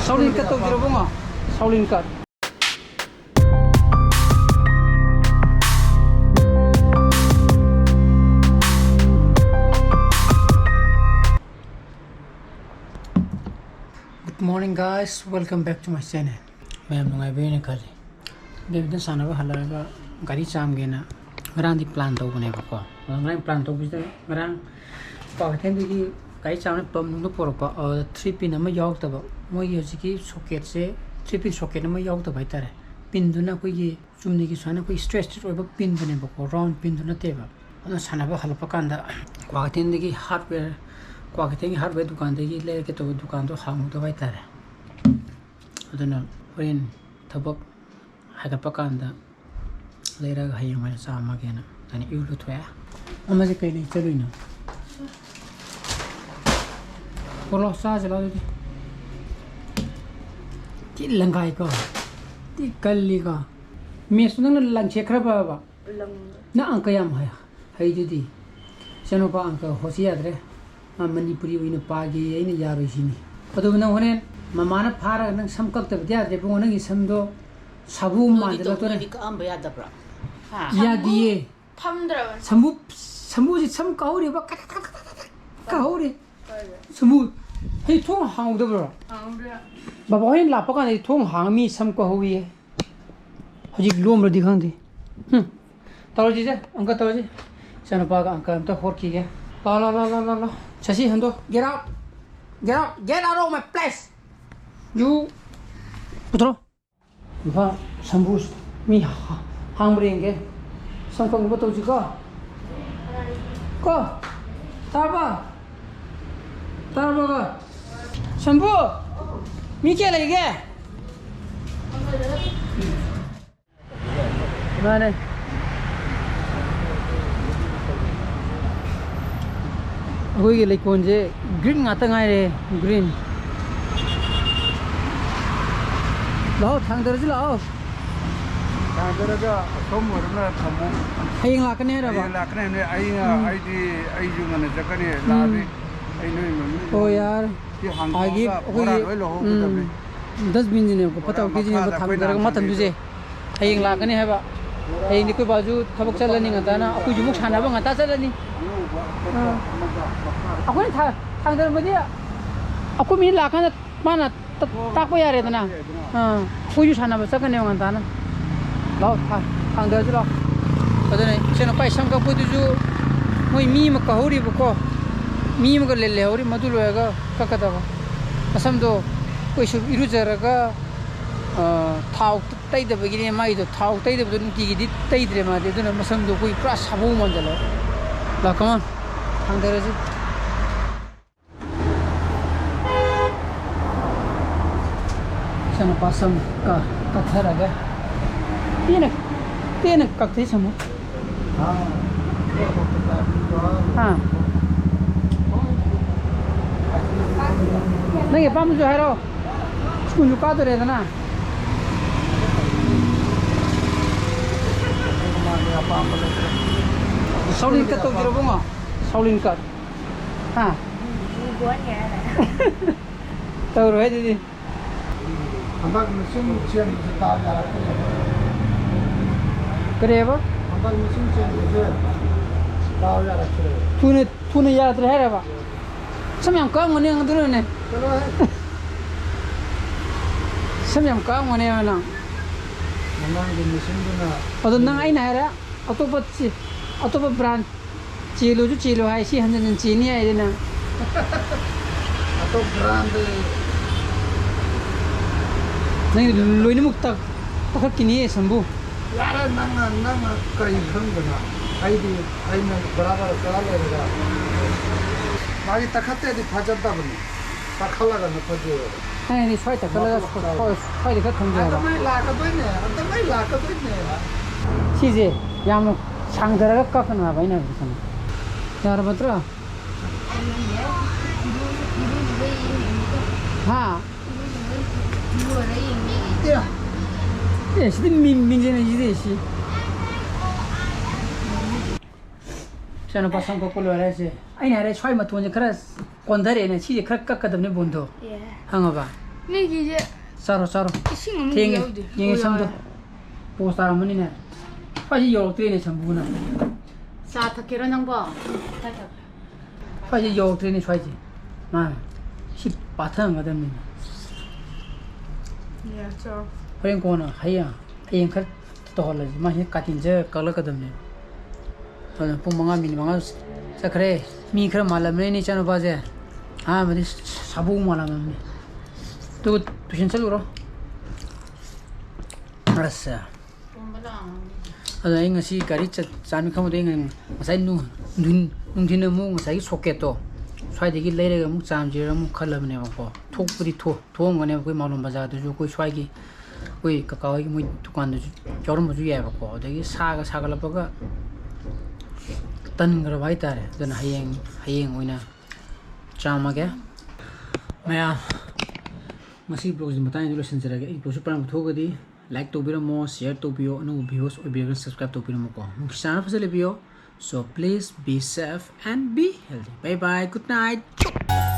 Shaolin cut tawjiro bunga. Shaolin cut. Good morning guys, welcome back to my channel. I am nungai bene khali. Devidan sana ba halaga gari cham gena. Ngarang di plan taw bane ba ko. Ngarang plan taw bisda ngarang pa then di gari cham ne pam nu por pa 3 pin ama yaw ta ba. Moi yojiki socket se 3 pin socket ama yaw ta bai tare. Pin duna ko ye chumni ki sana ko stretch oi ba pin bane ba ko round pin duna te ba. Ana sana ba halpa kanda kwa then di hardware kwa kiteng hardware dukan de le ke to dukan to hang to bai tare aduna foreign thabak haga pakanda lera ga hayang ma sa ma gena tani yu lu thwa ama je kai le chalu na polo sa jala de ti langai ko ti kalli ka me sunang lang che khra ba na angka yam hai judi seno pa angka hosia dre Manipuri wina pagi aina yaro sini. Padu nang honen mamana phara nang samkak ta bya de bong nang isam do sabu ma de to ne ka am ya da bra ya diye thamdra samu ji sam kauri ba kauri samu hei thong hang da bra ba ba hin la pa ka nei thong hang mi sam ko howi hoji lom ro di khang di taw ji je angka taw ji sana pa ka angka ta hor ki ge la Shashi hando get out of my place you utro ba sambus mi hangrenge samkang ba to ji ko taba ga sambu mi ke lai ge mane Agoi ke lekon je green ngata ngai re green lao thang dar ji lao thang dar ga somor na thamu hayeng la kane ra ba la kane ne ai ju ngane jakane la bi ai noi no o yaar ki hang agi oi lo ho da be 10 bin ne ko pata ke ji ne ba thang dar ga matam ju je hayeng la kane ha ba hayeng ni ko baju thabak chalani ngata na aku ju muk sana ba ngata chalani aku ni thang dar madi aku mi la kan mana tak pa yare dana aku ju sana ba sakane ngata na lao thang dar ju lao adane seno pai sam ka pudu ju moi mi ma ka hori bu ko mi ma ka le hori madu lo ga ka ka da ba asam do koi su iru jara ga thau tai da begini mai do thau tai da bu ki gi tai dire ma de duna masam do koi pra sabu man jalo la come on thang dar ji sana pasam ka thara ga tiene ka the samu नहीं palm जो है रो उसको झुका तो रहता ना Shaolin cut tawjiro bunga Shaolin cut taw ro hai didi handak mesin chen ta ya kare ba handak mesin chen je ta ya ra tune yaad re ra ba samyam ka ngone ngdur ne chalo hai samyam ka ngone na handak mesin duna adon nang ai na ra atopa brand chilo hai si hanjan chini ai na atau brand nang loini mukta pakha kini sambu yara nang kai khang bana ai na barabar kala le ga magi takhate di phajata bani takhala ga na phajyo hai ni soi ta kala soi de ka thong ja ba mai la ka doi ne si je yam sang dara ka ka na bai na san yar matra ha ya si min je na ji si sana pasang ko lo ra se ai na re choi ma thon je khara kon dare ne chi khara ka kadam ne bondo hanga ba Nigga, Saro, saro. ising mo Ting, yaude. yung isang to. Posta mo ni na. Pwede yung train isang buo na. Sa takiro nang ba? Pwede yung train is pwede. Ma, si patang ada ni. Yeah, so. Pwede ko na, haya. Ayang kat tohol. Ma, yung katin je kala kadam ni. Ano, pung mga sakre. Mi kara malam ni chano ba je. Ah, madi sabu malam ni. Tu tuition chalu ro. Rasa. Ada yang ngasih kari cami kamu tu yang masai nungtin mu masai soketo. Soai degi lere kamu cam jera mu kalam ni apa. Thok puri thong mana koi malum bazar tu koi soai ki koi kakao ki mu dukan tu jorum baju ya apa. Degi saga lapa ka tan ngerawai tare. Dan hayeng oina cama ke. Maya masih blog jematan itu lesson cerita ke. Itu super betul ke di. Like to video more, share to video, no videos or be subscribe to video more. Channel for video. So please be safe and be healthy. Bye bye. Good night.